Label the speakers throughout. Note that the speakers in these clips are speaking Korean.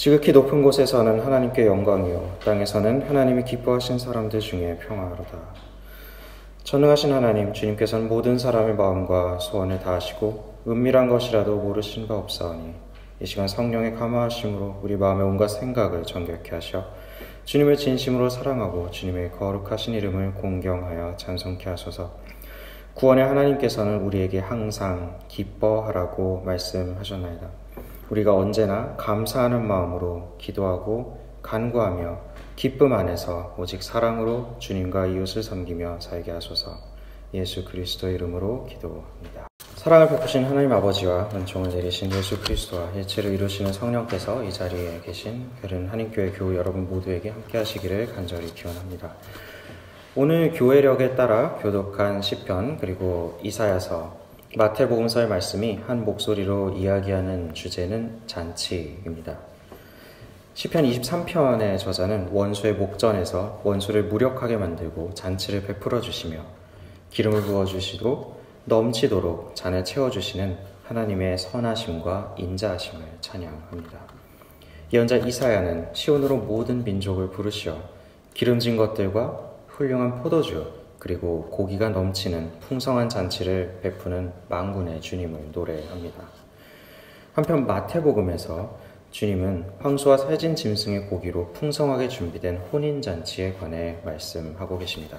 Speaker 1: 지극히 높은 곳에서는 하나님께 영광이요 땅에서는 하나님이 기뻐하신 사람들 중에 평화로다. 전능하신 하나님, 주님께서는 모든 사람의 마음과 소원을 다하시고 은밀한 것이라도 모르신 바 없사오니 이 시간 성령의 감화하심으로 우리 마음의 온갖 생각을 정결케 하셔 주님을 진심으로 사랑하고 주님의 거룩하신 이름을 공경하여 찬송케 하소서. 구원의 하나님께서는 우리에게 항상 기뻐하라고 말씀하셨나이다. 우리가 언제나 감사하는 마음으로 기도하고 간구하며 기쁨 안에서 오직 사랑으로 주님과 이웃을 섬기며 살게 하소서. 예수 그리스도의 이름으로 기도합니다. 사랑을 베푸신 하나님 아버지와 은총을 내리신 예수 그리스도와 일체를 이루시는 성령께서 이 자리에 계신 베른 한인교회 교우 여러분 모두에게 함께 하시기를 간절히 기원합니다. 오늘 교회력에 따라 교독한 시편 그리고 이사야서, 마태복음서의 말씀이 한 목소리로 이야기하는 주제는 잔치입니다. 시편 23편의 저자는 원수의 목전에서 원수를 무력하게 만들고 잔치를 베풀어 주시며 기름을 부어주시고 넘치도록 잔을 채워주시는 하나님의 선하심과 인자하심을 찬양합니다. 예언자 이사야는 시온으로 모든 민족을 부르시어 기름진 것들과 훌륭한 포도주 그리고 고기가 넘치는 풍성한 잔치를 베푸는 만군의 주님을 노래합니다. 한편 마태복음에서 주님은 황소와 살진 짐승의 고기로 풍성하게 준비된 혼인잔치에 관해 말씀하고 계십니다.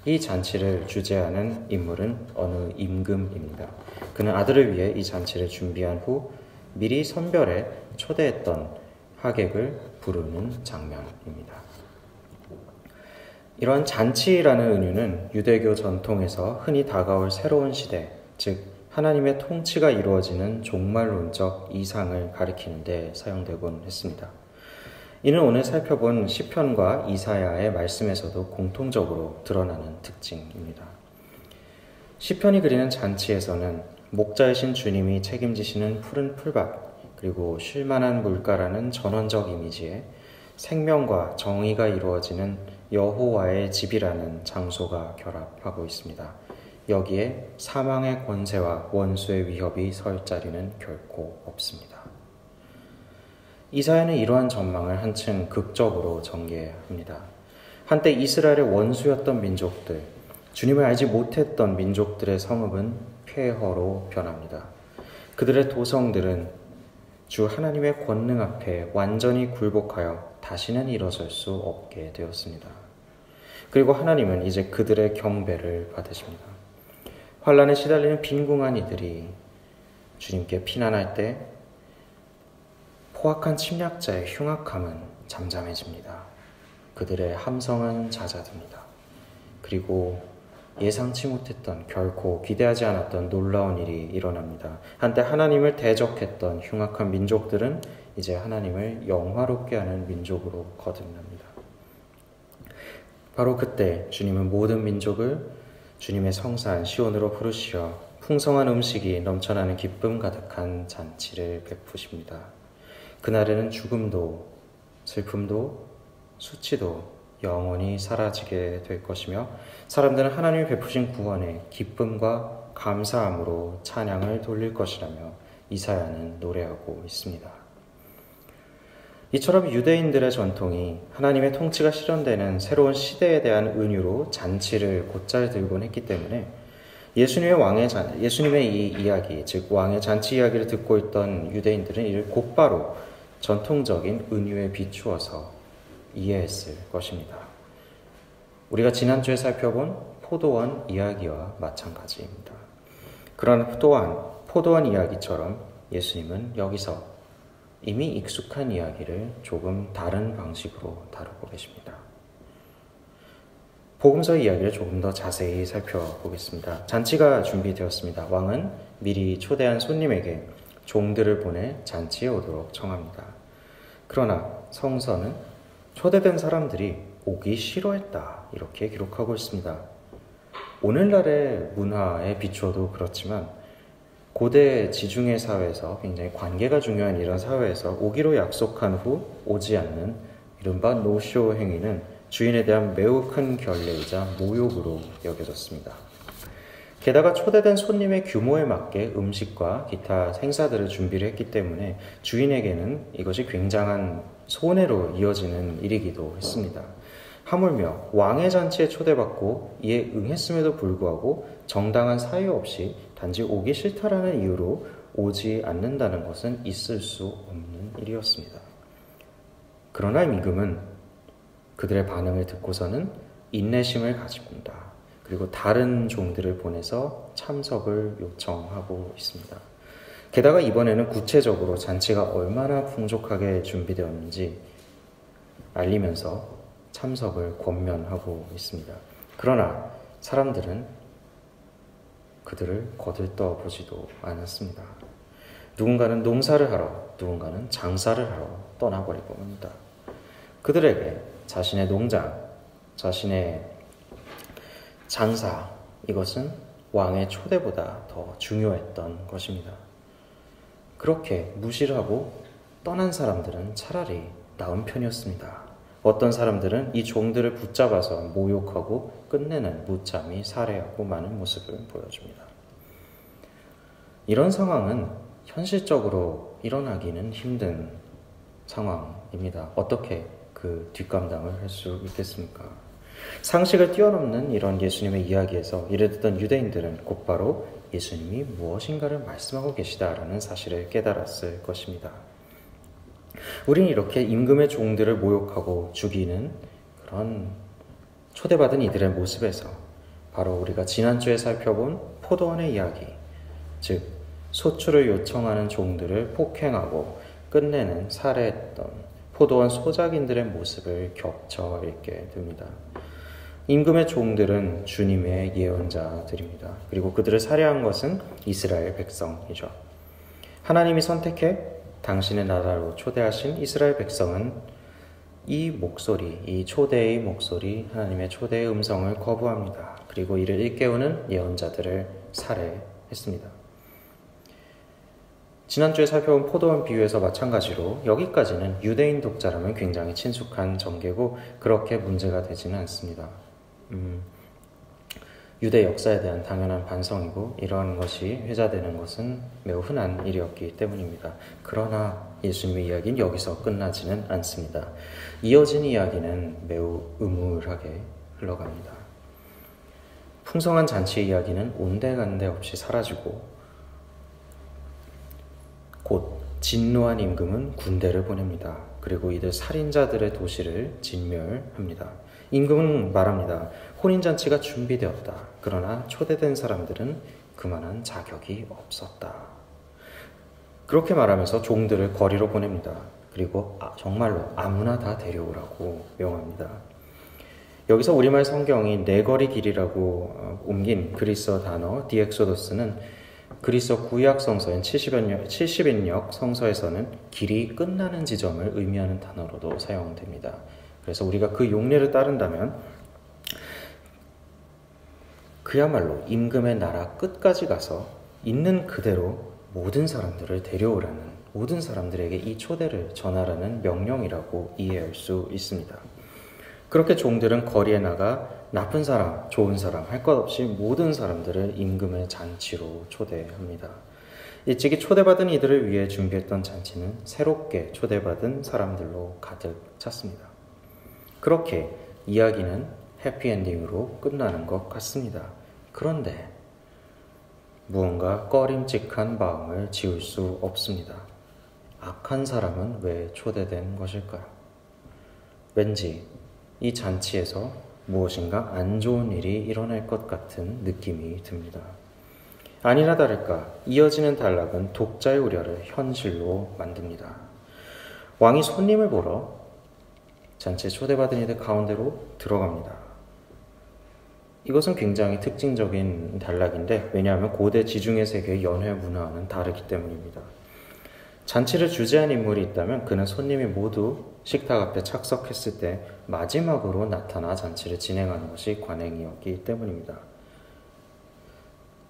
Speaker 1: 이 잔치를 주재하는 인물은 어느 임금입니다. 그는 아들을 위해 이 잔치를 준비한 후 미리 선별해 초대했던 하객을 부르는 장면입니다. 이러한 잔치라는 은유는 유대교 전통에서 흔히 다가올 새로운 시대, 즉 하나님의 통치가 이루어지는 종말론적 이상을 가리키는 데 사용되곤 했습니다. 이는 오늘 살펴본 시편과 이사야의 말씀에서도 공통적으로 드러나는 특징입니다. 시편이 그리는 잔치에서는 목자이신 주님이 책임지시는 푸른 풀밭 그리고 쉴만한 물가라는 전원적 이미지에 생명과 정의가 이루어지는 여호와의 집이라는 장소가 결합하고 있습니다. 여기에 사망의 권세와 원수의 위협이 설 자리는 결코 없습니다. 이사야는 이러한 전망을 한층 극적으로 전개합니다. 한때 이스라엘의 원수였던 민족들, 주님을 알지 못했던 민족들의 성읍은 폐허로 변합니다. 그들의 도성들은 주 하나님의 권능 앞에 완전히 굴복하여 다시는 일어설 수 없게 되었습니다. 그리고 하나님은 이제 그들의 경배를 받으십니다. 환난에 시달리는 빈궁한 이들이 주님께 피난할 때 포악한 침략자의 흉악함은 잠잠해집니다. 그들의 함성은 잦아듭니다. 그리고 예상치 못했던, 결코 기대하지 않았던 놀라운 일이 일어납니다. 한때 하나님을 대적했던 흉악한 민족들은 이제 하나님을 영화롭게 하는 민족으로 거듭납니다. 바로 그때 주님은 모든 민족을 주님의 성산 시온으로 부르시어 풍성한 음식이 넘쳐나는 기쁨 가득한 잔치를 베푸십니다. 그날에는 죽음도 슬픔도 수치도 영원히 사라지게 될 것이며 사람들은 하나님이 베푸신 구원에 기쁨과 감사함으로 찬양을 돌릴 것이라며 이사야는 노래하고 있습니다. 이처럼 유대인들의 전통이 하나님의 통치가 실현되는 새로운 시대에 대한 은유로 잔치를 곧잘 들곤 했기 때문에 예수님의 이 이야기, 즉 왕의 잔치 이야기를 듣고 있던 유대인들은 이를 곧바로 전통적인 은유에 비추어서 이해했을 것입니다. 우리가 지난주에 살펴본 포도원 이야기와 마찬가지입니다. 그러나 또한 포도원 이야기처럼 예수님은 여기서 이미 익숙한 이야기를 조금 다른 방식으로 다루고 계십니다. 복음서의 이야기를 조금 더 자세히 살펴보겠습니다. 잔치가 준비되었습니다. 왕은 미리 초대한 손님에게 종들을 보내 잔치에 오도록 청합니다. 그러나 성서는 초대된 사람들이 오기 싫어했다 이렇게 기록하고 있습니다. 오늘날의 문화에 비추어도 그렇지만 고대 지중해 사회에서 굉장히 관계가 중요한 이런 사회에서 오기로 약속한 후 오지 않는 이른바 노쇼 행위는 주인에 대한 매우 큰 결례이자 모욕으로 여겨졌습니다. 게다가 초대된 손님의 규모에 맞게 음식과 기타 행사들을 준비를 했기 때문에 주인에게는 이것이 굉장한 손해로 이어지는 일이기도 했습니다. 하물며 왕의 잔치에 초대받고 이에 응했음에도 불구하고 정당한 사유 없이 단지 오기 싫다라는 이유로 오지 않는다는 것은 있을 수 없는 일이었습니다. 그러나 임금은 그들의 반응을 듣고서는 인내심을 가지고다. 그리고 다른 종들을 보내서 참석을 요청하고 있습니다. 게다가 이번에는 구체적으로 잔치가 얼마나 풍족하게 준비되었는지 알리면서 참석을 권면하고 있습니다. 그러나 사람들은 그들을 거들떠보지도 않았습니다. 누군가는 농사를 하러, 누군가는 장사를 하러 떠나버리고 합니다. 그들에게 자신의 농장, 자신의 장사, 이것은 왕의 초대보다 더 중요했던 것입니다. 그렇게 무시를 하고 떠난 사람들은 차라리 나은 편이었습니다. 어떤 사람들은 이 종들을 붙잡아서 모욕하고 끝내는 무참히 살해하고 마는 모습을 보여줍니다. 이런 상황은 현실적으로 일어나기는 힘든 상황입니다. 어떻게 그 뒷감당을 할 수 있겠습니까? 상식을 뛰어넘는 이런 예수님의 이야기에서 이를 듣던 유대인들은 곧바로 예수님이 무엇인가를 말씀하고 계시다라는 사실을 깨달았을 것입니다. 우리는 이렇게 임금의 종들을 모욕하고 죽이는 그런 초대받은 이들의 모습에서 바로 우리가 지난주에 살펴본 포도원의 이야기, 즉 소출을 요청하는 종들을 폭행하고 끝내는 살해했던 포도원 소작인들의 모습을 겹쳐 읽게 됩니다. 임금의 종들은 주님의 예언자들입니다. 그리고 그들을 살해한 것은 이스라엘 백성이죠. 하나님이 선택해 당신의 나라로 초대하신 이스라엘 백성은 이 목소리, 이 초대의 목소리, 하나님의 초대의 음성을 거부합니다. 그리고 이를 일깨우는 예언자들을 살해했습니다. 지난주에 살펴본 포도원 비유에서 마찬가지로 여기까지는 유대인 독자라면 굉장히 친숙한 전개고 그렇게 문제가 되지는 않습니다. 유대 역사에 대한 당연한 반성이고 이러한 것이 회자되는 것은 매우 흔한 일이었기 때문입니다. 그러나 예수님의 이야기는 여기서 끝나지는 않습니다. 이어진 이야기는 매우 음울하게 흘러갑니다. 풍성한 잔치 이야기는 온데간데 없이 사라지고 곧 진노한 임금은 군대를 보냅니다. 그리고 이들 살인자들의 도시를 진멸합니다. 임금은 말합니다. 혼인잔치가 준비되었다. 그러나 초대된 사람들은 그만한 자격이 없었다. 그렇게 말하면서 종들을 거리로 보냅니다. 그리고 정말로 아무나 다 데려오라고 명합니다. 여기서 우리말 성경이 네거리 길이라고 옮긴 그리스어 단어 디엑소도스는 그리스어 구약 성서인 70인역 성서에서는 길이 끝나는 지점을 의미하는 단어로도 사용됩니다. 그래서 우리가 그 용례를 따른다면 그야말로 임금의 나라 끝까지 가서 있는 그대로 모든 사람들을 데려오라는, 모든 사람들에게 이 초대를 전하라는 명령이라고 이해할 수 있습니다. 그렇게 종들은 거리에 나가 나쁜 사람, 좋은 사람 할 것 없이 모든 사람들을 임금의 잔치로 초대합니다. 일찍이 초대받은 이들을 위해 준비했던 잔치는 새롭게 초대받은 사람들로 가득 찼습니다. 그렇게 이야기는 해피엔딩으로 끝나는 것 같습니다. 그런데 무언가 꺼림칙한 마음을 지울 수 없습니다. 악한 사람은 왜 초대된 것일까요? 왠지 이 잔치에서 무엇인가 안 좋은 일이 일어날 것 같은 느낌이 듭니다. 아니나 다를까 이어지는 단락은 독자의 우려를 현실로 만듭니다. 왕이 손님을 보러 잔치에 초대받은 이들 가운데로 들어갑니다. 이것은 굉장히 특징적인 단락인데 왜냐하면 고대 지중해 세계의 연회 문화와는 다르기 때문입니다. 잔치를 주재한 인물이 있다면 그는 손님이 모두 식탁 앞에 착석했을 때 마지막으로 나타나 잔치를 진행하는 것이 관행이었기 때문입니다.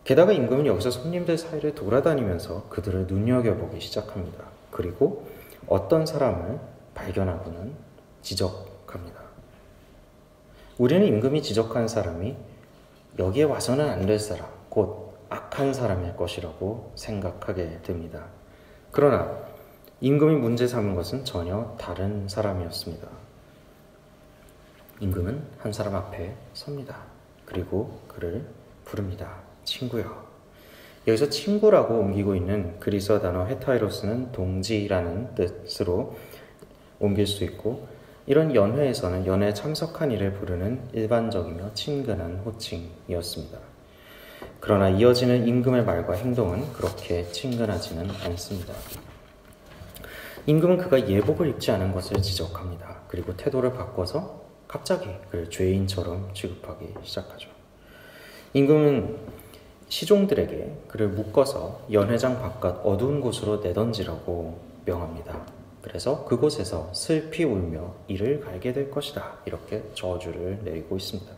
Speaker 1: 게다가 임금은 여기서 손님들 사이를 돌아다니면서 그들을 눈여겨보기 시작합니다. 그리고 어떤 사람을 발견하고는 지적합니다. 우리는 임금이 지적한 사람이 여기에 와서는 안 될 사람, 곧 악한 사람일 것이라고 생각하게 됩니다. 그러나 임금이 문제 삼은 것은 전혀 다른 사람이었습니다. 임금은 한 사람 앞에 섭니다. 그리고 그를 부릅니다. 친구여. 여기서 친구라고 옮기고 있는 그리스어 단어 헤타이로스는 동지라는 뜻으로 옮길 수 있고, 이런 연회에서는 연회에 참석한 이를 부르는 일반적이며 친근한 호칭이었습니다. 그러나 이어지는 임금의 말과 행동은 그렇게 친근하지는 않습니다. 임금은 그가 예복을 입지 않은 것을 지적합니다. 그리고 태도를 바꿔서 갑자기 그를 죄인처럼 취급하기 시작하죠. 임금은 시종들에게 그를 묶어서 연회장 바깥 어두운 곳으로 내던지라고 명합니다. 그래서 그곳에서 슬피 울며 이를 갈게 될 것이다, 이렇게 저주를 내리고 있습니다.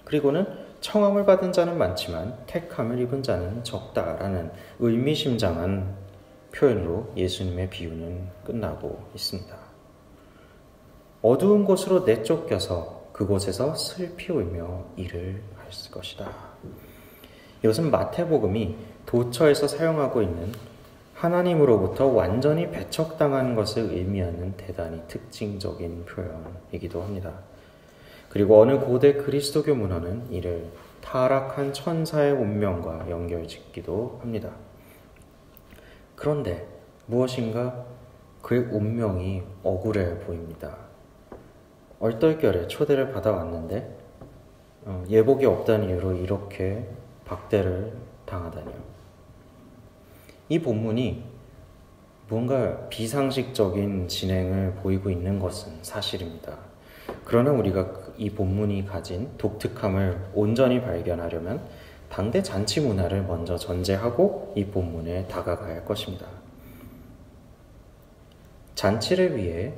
Speaker 1: 그리고는 청함을 받은 자는 많지만 택함을 입은 자는 적다라는 의미심장한 표현으로 예수님의 비유는 끝나고 있습니다. 어두운 곳으로 내쫓겨서 그곳에서 슬피 울며 이를 갈 것이다. 이것은 마태복음이 도처에서 사용하고 있는 하나님으로부터 완전히 배척당하는 것을 의미하는 대단히 특징적인 표현이기도 합니다. 그리고 어느 고대 그리스도교 문헌은 이를 타락한 천사의 운명과 연결짓기도 합니다. 그런데 무엇인가 그의 운명이 억울해 보입니다. 얼떨결에 초대를 받아왔는데 예복이 없다는 이유로 이렇게 박대를 당하다니요. 이 본문이 뭔가 비상식적인 진행을 보이고 있는 것은 사실입니다. 그러나 우리가 이 본문이 가진 독특함을 온전히 발견하려면 당대 잔치 문화를 먼저 전제하고 이 본문에 다가가야 할 것입니다. 잔치를 위해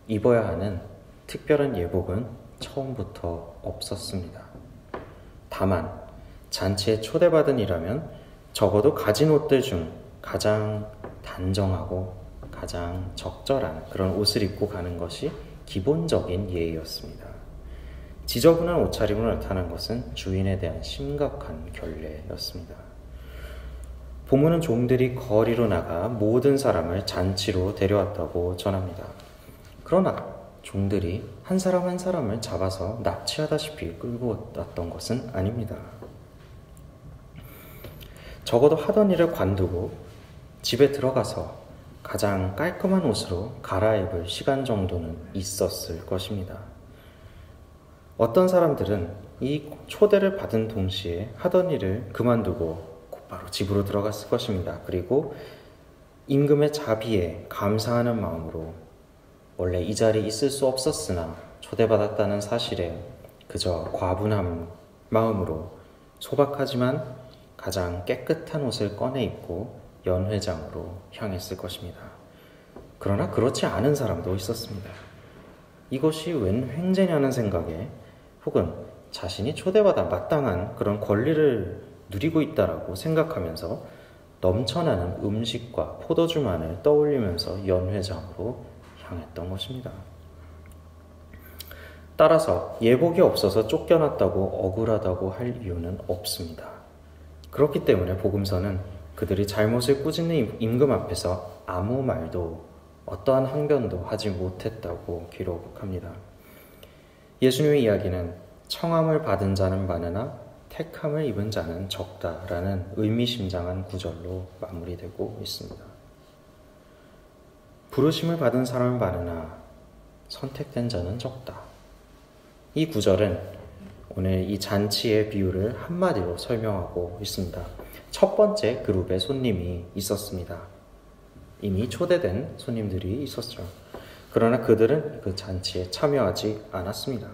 Speaker 1: 입어야 하는 특별한 예복은 처음부터 없었습니다. 다만 잔치에 초대받은 이라면 적어도 가진 옷들 중 가장 단정하고 가장 적절한 그런 옷을 입고 가는 것이 기본적인 예의였습니다. 지저분한 옷차림으로 나타난 것은 주인에 대한 심각한 결례였습니다. 본문은 종들이 거리로 나가 모든 사람을 잔치로 데려왔다고 전합니다. 그러나 종들이 한 사람 한 사람을 잡아서 납치하다시피 끌고 왔던 것은 아닙니다. 적어도 하던 일을 관두고 집에 들어가서 가장 깔끔한 옷으로 갈아입을 시간 정도는 있었을 것입니다. 어떤 사람들은 이 초대를 받은 동시에 하던 일을 그만두고 곧바로 집으로 들어갔을 것입니다. 그리고 임금의 자비에 감사하는 마음으로 원래 이 자리에 있을 수 없었으나 초대받았다는 사실에 그저 과분한 마음으로 소박하지만 가장 깨끗한 옷을 꺼내 입고 연회장으로 향했을 것입니다. 그러나 그렇지 않은 사람도 있었습니다. 이것이 웬 횡재냐는 생각에, 혹은 자신이 초대받아 마땅한 그런 권리를 누리고 있다라고 생각하면서 넘쳐나는 음식과 포도주만을 떠올리면서 연회장으로 향했던 것입니다. 따라서 예복이 없어서 쫓겨났다고 억울하다고 할 이유는 없습니다. 그렇기 때문에 복음서는 그들이 잘못을 꾸짖는 임금 앞에서 아무 말도, 어떠한 항변도 하지 못했다고 기록합니다. 예수님의 이야기는 청함을 받은 자는 많으나 택함을 입은 자는 적다라는 의미심장한 구절로 마무리되고 있습니다. 부르심을 받은 사람은 많으나 선택된 자는 적다. 이 구절은 오늘 이 잔치의 비유를 한마디로 설명하고 있습니다. 첫 번째 그룹의 손님이 있었습니다. 이미 초대된 손님들이 있었죠. 그러나 그들은 그 잔치에 참여하지 않았습니다.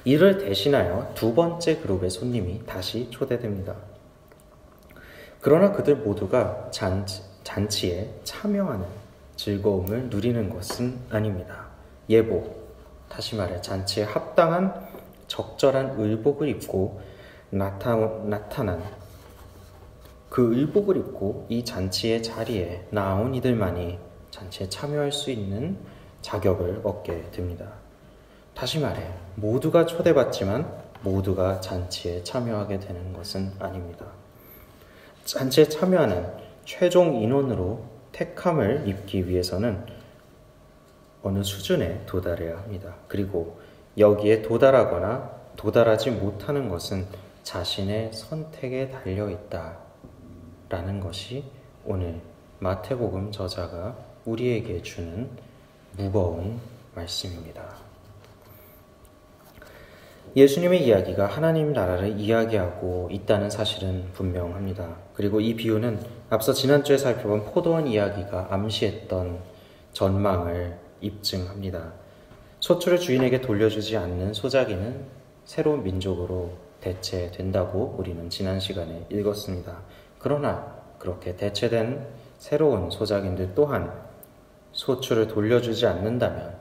Speaker 1: 이를 대신하여 두 번째 그룹의 손님이 다시 초대됩니다. 그러나 그들 모두가 잔치에 참여하는 즐거움을 누리는 것은 아닙니다. 예복, 다시 말해 잔치에 합당한 적절한 의복을 입고 나타난 그 의복을 입고 이 잔치의 자리에 나온 이들만이 잔치에 참여할 수 있는 자격을 얻게 됩니다. 다시 말해 모두가 초대받지만 모두가 잔치에 참여하게 되는 것은 아닙니다. 잔치에 참여하는 최종 인원으로 택함을 입기 위해서는 어느 수준에 도달해야 합니다. 그리고 여기에 도달하거나 도달하지 못하는 것은 자신의 선택에 달려 있다라는 것이 오늘 마태복음 저자가 우리에게 주는 무거운 말씀입니다. 예수님의 이야기가 하나님 나라를 이야기하고 있다는 사실은 분명합니다. 그리고 이 비유는 앞서 지난주에 살펴본 포도원 이야기가 암시했던 전망을 입증합니다. 소출을 주인에게 돌려주지 않는 소작이는 새로운 민족으로 대체된다고 우리는 지난 시간에 읽었습니다. 그러나 그렇게 대체된 새로운 소작인들 또한 소출을 돌려주지 않는다면,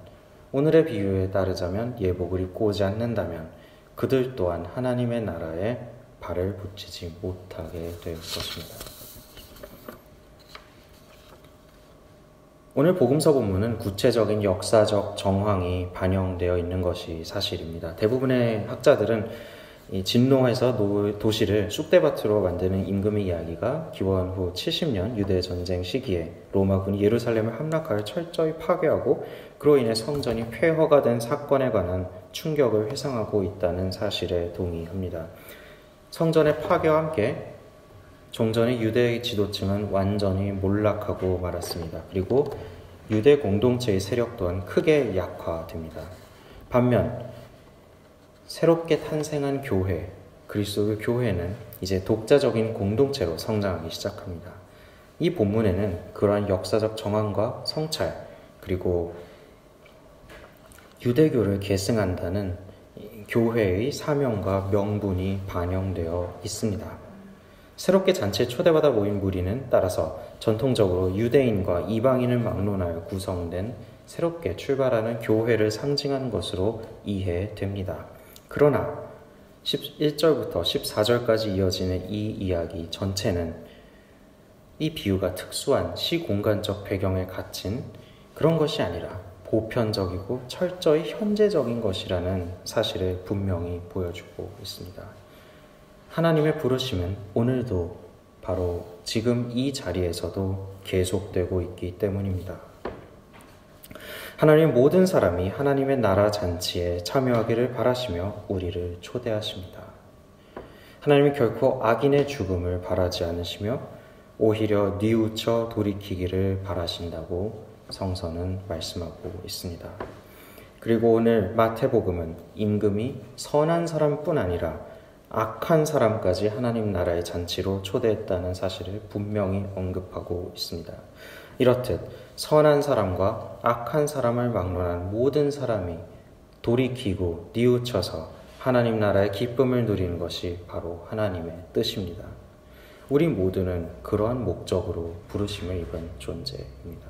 Speaker 1: 오늘의 비유에 따르자면 예복을 입고 오지 않는다면 그들 또한 하나님의 나라에 발을 붙이지 못하게 될 것입니다. 오늘 복음서 본문은 구체적인 역사적 정황이 반영되어 있는 것이 사실입니다. 대부분의 학자들은 이 진노해서 도시를 쑥대밭으로 만드는 임금의 이야기가 기원 후 70년 유대 전쟁 시기에 로마군이 예루살렘을 함락하여 철저히 파괴하고 그로 인해 성전이 폐허가 된 사건에 관한 충격을 회상하고 있다는 사실에 동의합니다. 성전의 파괴와 함께 종전의 유대의 지도층은 완전히 몰락하고 말았습니다. 그리고 유대 공동체의 세력 또한 크게 약화됩니다. 반면 새롭게 탄생한 교회, 그리스도의 교회는 이제 독자적인 공동체로 성장하기 시작합니다. 이 본문에는 그러한 역사적 정황과 성찰, 그리고 유대교를 계승한다는 교회의 사명과 명분이 반영되어 있습니다. 새롭게 잔치에 초대받아 모인 무리는 따라서 전통적으로 유대인과 이방인을 막론하여 구성된 새롭게 출발하는 교회를 상징하는 것으로 이해됩니다. 그러나 11절부터 14절까지 이어지는 이 이야기 전체는 이 비유가 특수한 시공간적 배경에 갇힌 그런 것이 아니라 보편적이고 철저히 현재적인 것이라는 사실을 분명히 보여주고 있습니다. 하나님의 부르심은 오늘도 바로 지금 이 자리에서도 계속되고 있기 때문입니다. 하나님은 모든 사람이 하나님의 나라 잔치에 참여하기를 바라시며 우리를 초대하십니다. 하나님은 결코 악인의 죽음을 바라지 않으시며 오히려 뉘우쳐 돌이키기를 바라신다고 성서는 말씀하고 있습니다. 그리고 오늘 마태복음은 임금이 선한 사람뿐 아니라 악한 사람까지 하나님 나라의 잔치로 초대했다는 사실을 분명히 언급하고 있습니다. 이렇듯 선한 사람과 악한 사람을 막론한 모든 사람이 돌이키고 뉘우쳐서 하나님 나라의 기쁨을 누리는 것이 바로 하나님의 뜻입니다. 우리 모두는 그러한 목적으로 부르심을 입은 존재입니다.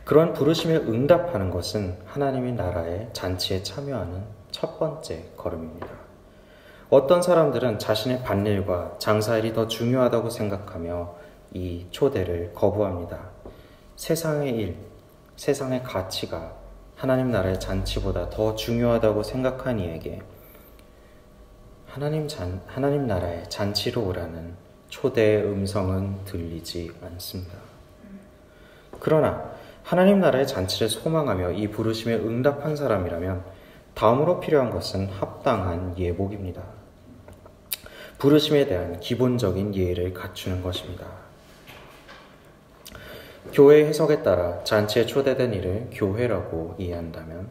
Speaker 1: 그런 부르심에 응답하는 것은 하나님의 나라의 잔치에 참여하는 첫 번째 걸음입니다. 어떤 사람들은 자신의 밭일과 장사일이 더 중요하다고 생각하며 이 초대를 거부합니다. 세상의 일, 세상의 가치가 하나님 나라의 잔치보다 더 중요하다고 생각한 이에게 하나님 나라의 잔치로 오라는 초대의 음성은 들리지 않습니다. 그러나 하나님 나라의 잔치를 소망하며 이 부르심에 응답한 사람이라면 다음으로 필요한 것은 합당한 예복입니다. 부르심에 대한 기본적인 예의를 갖추는 것입니다. 교회의 해석에 따라 잔치에 초대된 이를 교회라고 이해한다면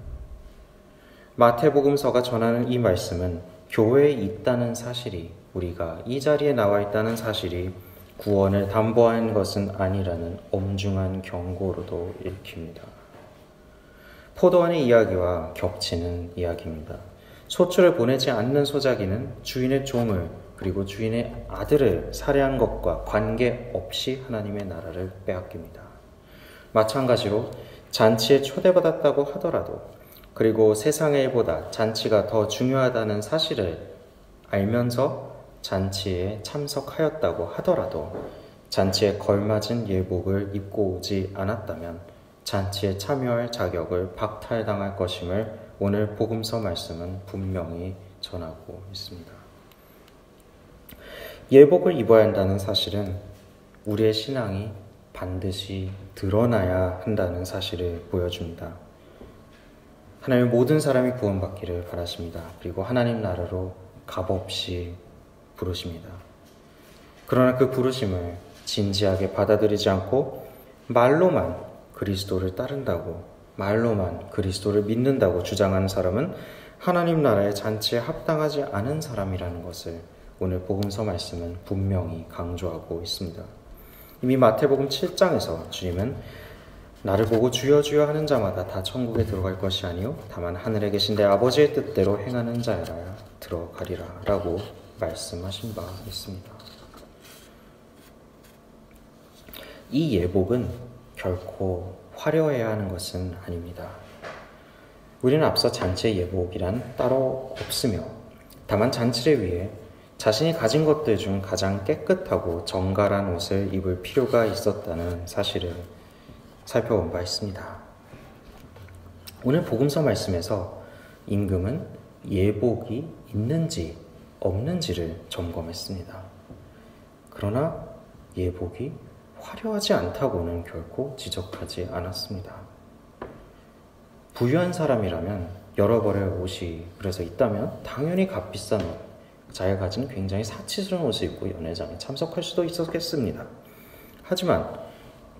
Speaker 1: 마태복음서가 전하는 이 말씀은 교회에 있다는 사실이, 우리가 이 자리에 나와 있다는 사실이 구원을 담보하는 것은 아니라는 엄중한 경고로도 읽힙니다. 포도원의 이야기와 겹치는 이야기입니다. 소출을 보내지 않는 소작이는 주인의 종을 그리고 주인의 아들을 살해한 것과 관계없이 하나님의 나라를 빼앗깁니다. 마찬가지로 잔치에 초대받았다고 하더라도, 그리고 세상의 일보다 잔치가 더 중요하다는 사실을 알면서 잔치에 참석하였다고 하더라도 잔치에 걸맞은 예복을 입고 오지 않았다면 잔치에 참여할 자격을 박탈당할 것임을 오늘 복음서 말씀은 분명히 전하고 있습니다. 예복을 입어야 한다는 사실은 우리의 신앙이 반드시 드러나야 한다는 사실을 보여줍니다. 하나님의 모든 사람이 구원받기를 바라십니다. 그리고 하나님 나라로 값없이 부르십니다. 그러나 그 부르심을 진지하게 받아들이지 않고 말로만 그리스도를 따른다고, 말로만 그리스도를 믿는다고 주장하는 사람은 하나님 나라의 잔치에 합당하지 않은 사람이라는 것을 오늘 복음서 말씀은 분명히 강조하고 있습니다. 이미 마태복음 7장에서 주님은 나를 보고 주여 주여 하는 자마다 다 천국에 들어갈 것이 아니요 다만 하늘에 계신 내 아버지의 뜻대로 행하는 자야라 들어가리라 라고 말씀하신 바 있습니다. 이 예복은 결코 화려해야 하는 것은 아닙니다. 우리는 앞서 잔치의 예복이란 따로 없으며 다만 잔치를 위해 자신이 가진 것들 중 가장 깨끗하고 정갈한 옷을 입을 필요가 있었다는 사실을 살펴본 바 있습니다. 오늘 복음서 말씀에서 임금은 예복이 있는지 없는지를 점검했습니다. 그러나 예복이 화려하지 않다고는 결코 지적하지 않았습니다. 부유한 사람이라면 여러 벌의 옷이 그래서 있다면 당연히 값비싼 옷, 자기가 가진 굉장히 사치스러운 옷을 입고 연회장에 참석할 수도 있었겠습니다. 하지만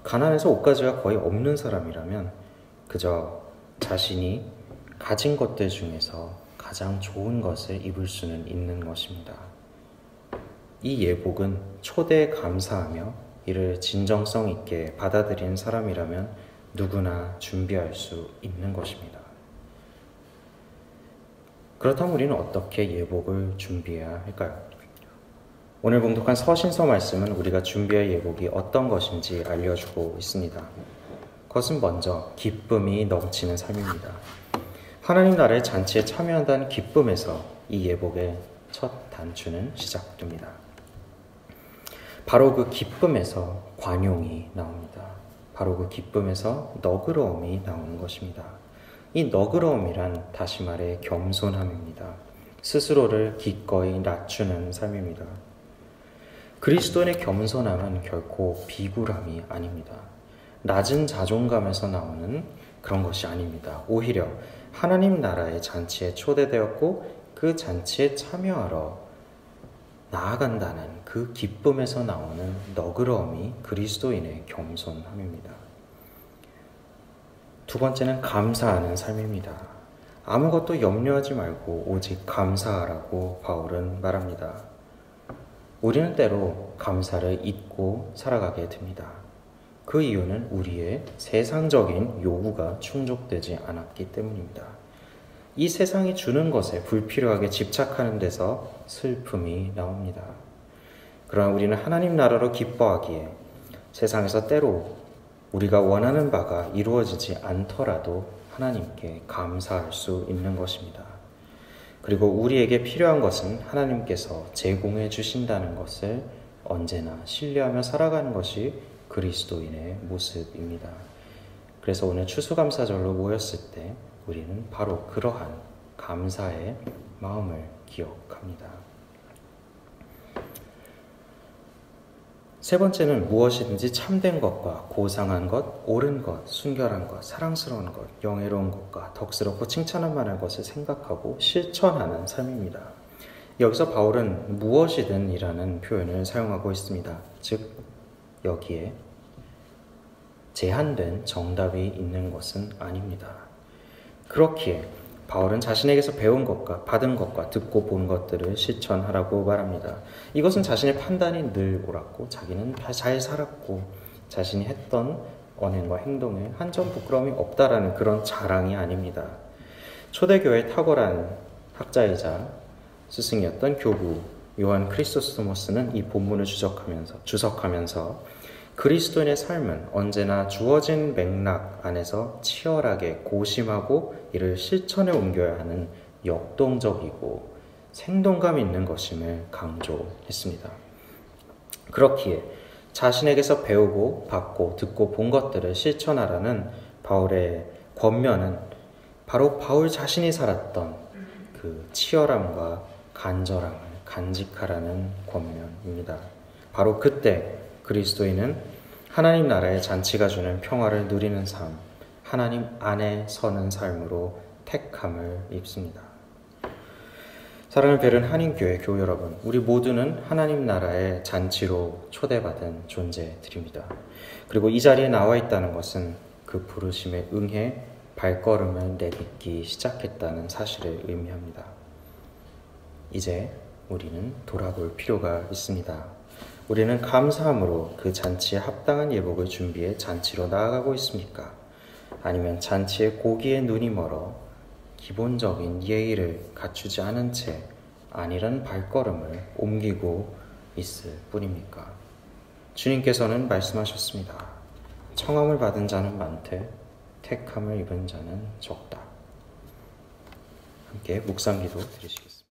Speaker 1: 가난해서 옷가지가 거의 없는 사람이라면 그저 자신이 가진 것들 중에서 가장 좋은 것을 입을 수는 있는 것입니다. 이 예복은 초대에 감사하며 이를 진정성 있게 받아들이는 사람이라면 누구나 준비할 수 있는 것입니다. 그렇다면 우리는 어떻게 예복을 준비해야 할까요? 오늘 봉독한 서신서 말씀은 우리가 준비할 예복이 어떤 것인지 알려주고 있습니다. 그것은 먼저 기쁨이 넘치는 삶입니다. 하나님 나라의 잔치에 참여한다는 기쁨에서 이 예복의 첫 단추는 시작됩니다. 바로 그 기쁨에서 관용이 나옵니다. 바로 그 기쁨에서 너그러움이 나오는 것입니다. 이 너그러움이란 다시 말해 겸손함입니다. 스스로를 기꺼이 낮추는 삶입니다. 그리스도인의 겸손함은 결코 비굴함이 아닙니다. 낮은 자존감에서 나오는 그런 것이 아닙니다. 오히려 하나님 나라의 잔치에 초대되었고 그 잔치에 참여하러 나아간다는 그 기쁨에서 나오는 너그러움이 그리스도인의 겸손함입니다. 두 번째는 감사하는 삶입니다. 아무것도 염려하지 말고 오직 감사하라고 바울은 말합니다. 우리는 때로 감사를 잊고 살아가게 됩니다. 그 이유는 우리의 세상적인 요구가 충족되지 않았기 때문입니다. 이 세상이 주는 것에 불필요하게 집착하는 데서 슬픔이 나옵니다. 그러나 우리는 하나님 나라로 기뻐하기에 세상에서 때로 우리가 원하는 바가 이루어지지 않더라도 하나님께 감사할 수 있는 것입니다. 그리고 우리에게 필요한 것은 하나님께서 제공해 주신다는 것을 언제나 신뢰하며 살아가는 것이 그리스도인의 모습입니다. 그래서 오늘 추수감사절로 모였을 때 우리는 바로 그러한 감사의 마음을 기억합니다. 세 번째는 무엇이든지 참된 것과 고상한 것, 옳은 것, 순결한 것, 사랑스러운 것, 영예로운 것과 덕스럽고 칭찬할 만한 것을 생각하고 실천하는 삶입니다. 여기서 바울은 무엇이든 이라는 표현을 사용하고 있습니다. 즉 여기에 제한된 정답이 있는 것은 아닙니다. 그렇기에 바울은 자신에게서 배운 것과 받은 것과 듣고 본 것들을 실천하라고 말합니다. 이것은 자신의 판단이 늘 옳았고 자기는 잘 살았고 자신이 했던 언행과 행동에 한 점 부끄러움이 없다라는 그런 자랑이 아닙니다. 초대교회의 탁월한 학자이자 스승이었던 교부 요한 크리소스토모스는 이 본문을 주석하면서 그리스도인의 삶은 언제나 주어진 맥락 안에서 치열하게 고심하고 이를 실천에 옮겨야 하는 역동적이고 생동감 있는 것임을 강조했습니다. 그렇기에 자신에게서 배우고 받고 듣고 본 것들을 실천하라는 바울의 권면은 바로 바울 자신이 살았던 그 치열함과 간절함을 간직하라는 권면입니다. 바로 그때 그리스도인은 하나님 나라의 잔치가 주는 평화를 누리는 삶, 하나님 안에 서는 삶으로 택함을 입습니다. 사랑을 베른 한인교회 교우 여러분, 우리 모두는 하나님 나라의 잔치로 초대받은 존재들입니다. 그리고 이 자리에 나와 있다는 것은 그 부르심에 응해 발걸음을 내딛기 시작했다는 사실을 의미합니다. 이제 우리는 돌아볼 필요가 있습니다. 우리는 감사함으로 그 잔치에 합당한 예복을 준비해 잔치로 나아가고 있습니까? 아니면 잔치의 고기에 눈이 멀어 기본적인 예의를 갖추지 않은 채 안일한 발걸음을 옮기고 있을 뿐입니까? 주님께서는 말씀하셨습니다. 청함을 받은 자는 많되 택함을 입은 자는 적다. 함께 묵상기도 드리시겠습니다.